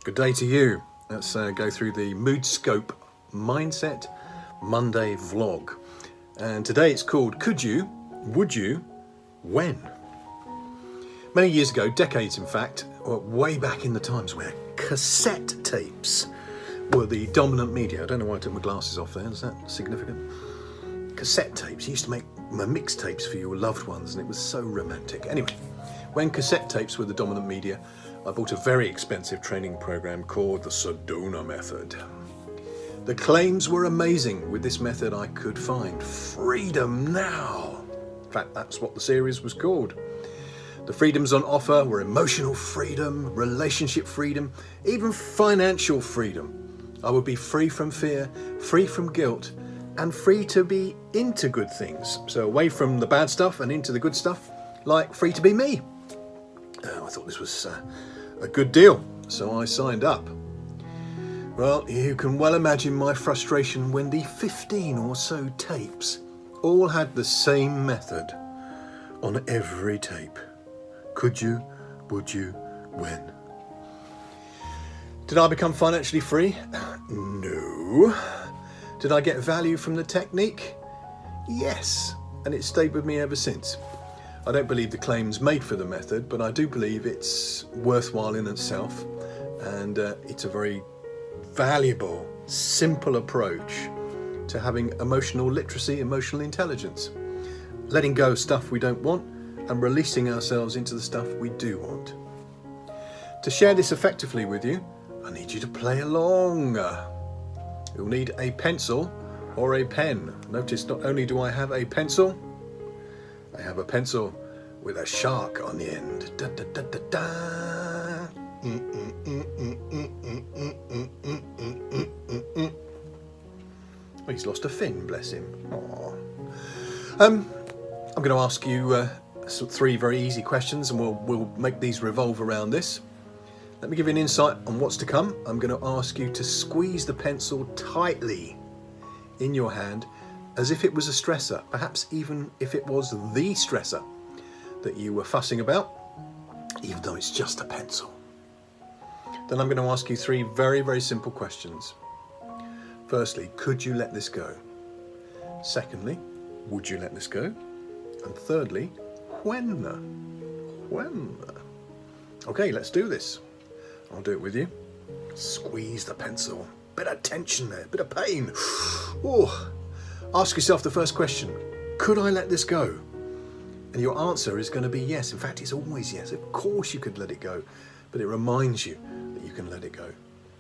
Good day to you. Let's go through the Moodscope Mindset Monday vlog. And today it's called Could You, Would You, When? Many years ago, decades in fact, or way back in the times where cassette tapes were the dominant media. I don't know why I took my glasses off there, is that significant? Cassette tapes, you used to make mixtapes for your loved ones and it was so romantic. Anyway, when cassette tapes were the dominant media, I bought a very expensive training program called the Sedona Method. The claims were amazing. With this method I could find freedom now. In fact, that's what the series was called. The freedoms on offer were emotional freedom, relationship freedom, even financial freedom. I would be free from fear, free from guilt, and free to be into good things. So away from the bad stuff and into the good stuff, like free to be me. I thought this was a good deal, so I signed up. Well, you can well imagine my frustration when the 15 or so tapes all had the same method on every tape. Could you, would you, when? Did I become financially free? No. Did I get value from the technique? Yes, and it's stayed with me ever since. I don't believe the claims made for the method, but I do believe it's worthwhile in itself, and it's a very valuable, simple approach to having emotional literacy, emotional intelligence. Letting go of stuff we don't want and releasing ourselves into the stuff we do want. To share this effectively with you, I need you to play along. You'll need a pencil or a pen. Notice not only do I have a pencil, I have a pencil with a shark on the end. Da, da, da, da, da. Oh, he's lost a fin, bless him. Aww. I'm going to ask you three very easy questions, and we'll make these revolve around this. Let me give you an insight on what's to come. I'm going to ask you to squeeze the pencil tightly in your hand, as if it was a stressor, perhaps even if it was the stressor that you were fussing about, even though it's just a pencil. Then I'm going to ask you three very, very simple questions. Firstly, could you let this go? Secondly, would you let this go? And thirdly, when? When? Okay, let's do this. I'll do it with you. Squeeze the pencil. Bit of tension there, bit of pain. Oh. Ask yourself the first question, could I let this go? And your answer is going to be yes. In fact, it's always yes. Of course you could let it go, but it reminds you that you can let it go.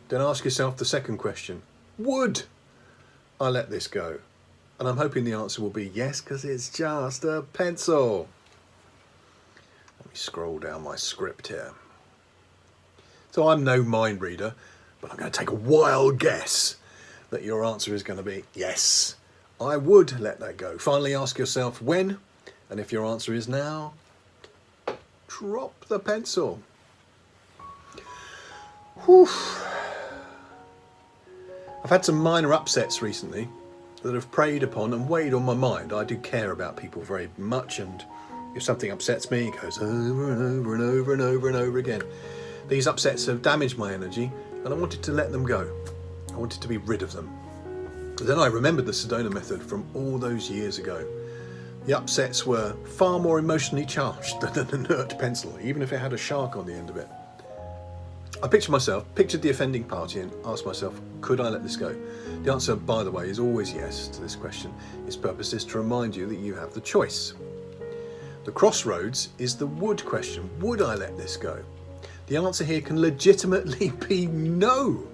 Then ask yourself the second question, would I let this go? And I'm hoping the answer will be yes, because it's just a pencil. Let me scroll down my script here. So I'm no mind reader, but I'm going to take a wild guess that your answer is going to be yes. I would let that go. Finally, ask yourself when, and if your answer is now, drop the pencil. Whew. I've had some minor upsets recently that have preyed upon and weighed on my mind. I do care about people very much, and if something upsets me, it goes over and over and over and over and over again. These upsets have damaged my energy, and I wanted to let them go. I wanted to be rid of them. Then I remembered the Sedona Method from all those years ago. The upsets were far more emotionally charged than an inert pencil, even if it had a shark on the end of it. I pictured the offending party and asked myself, could I let this go? The answer, by the way, is always yes to this question. Its purpose is to remind you that you have the choice. The crossroads is the would question. Would I let this go? The answer here can legitimately be no.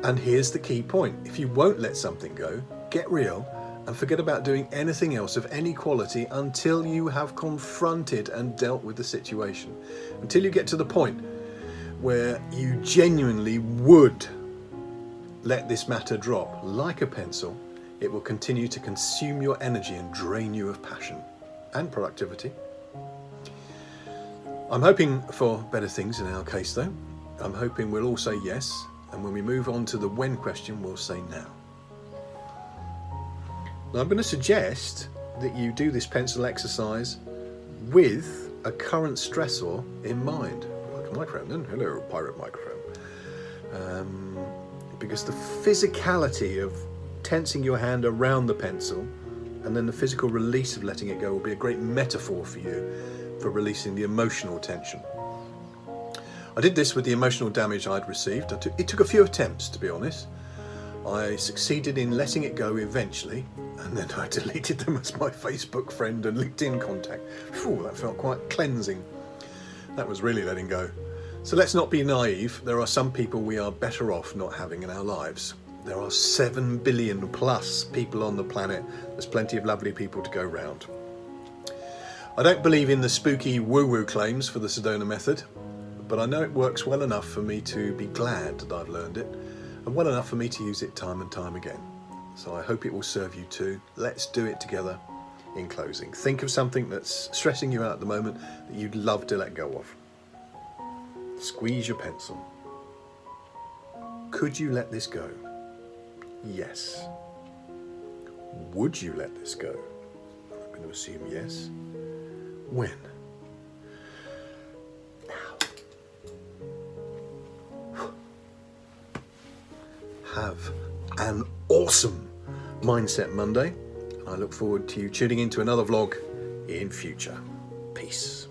And here's the key point. If you won't let something go, get real and forget about doing anything else of any quality until you have confronted and dealt with the situation. Until you get to the point where you genuinely would let this matter drop like a pencil, it will continue to consume your energy and drain you of passion and productivity. I'm hoping for better things in our case though. I'm hoping we'll all say yes. And when we move on to the when question, we'll say now. Now I'm going to suggest that you do this pencil exercise with a current stressor in mind. Like a microphone then. Hello, pirate microphone. Because the physicality of tensing your hand around the pencil and then the physical release of letting it go will be a great metaphor for you for releasing the emotional tension. I did this with the emotional damage I'd received. It took a few attempts, to be honest. I succeeded in letting it go eventually, and then I deleted them as my Facebook friend and LinkedIn contact. Phew, that felt quite cleansing. That was really letting go. So let's not be naive. There are some people we are better off not having in our lives. There are 7 billion plus people on the planet. There's plenty of lovely people to go round. I don't believe in the spooky woo-woo claims for the Sedona Method, but I know it works well enough for me to be glad that I've learned it, and well enough for me to use it time and time again. So I hope it will serve you too. Let's do it together. In closing, think of something that's stressing you out at the moment that you'd love to let go of. Squeeze your pencil. Could you let this go? Yes. Would you let this go? I'm going to assume yes. When? Now. Have an awesome Mindset Monday. I look forward to you tuning into another vlog in future. Peace.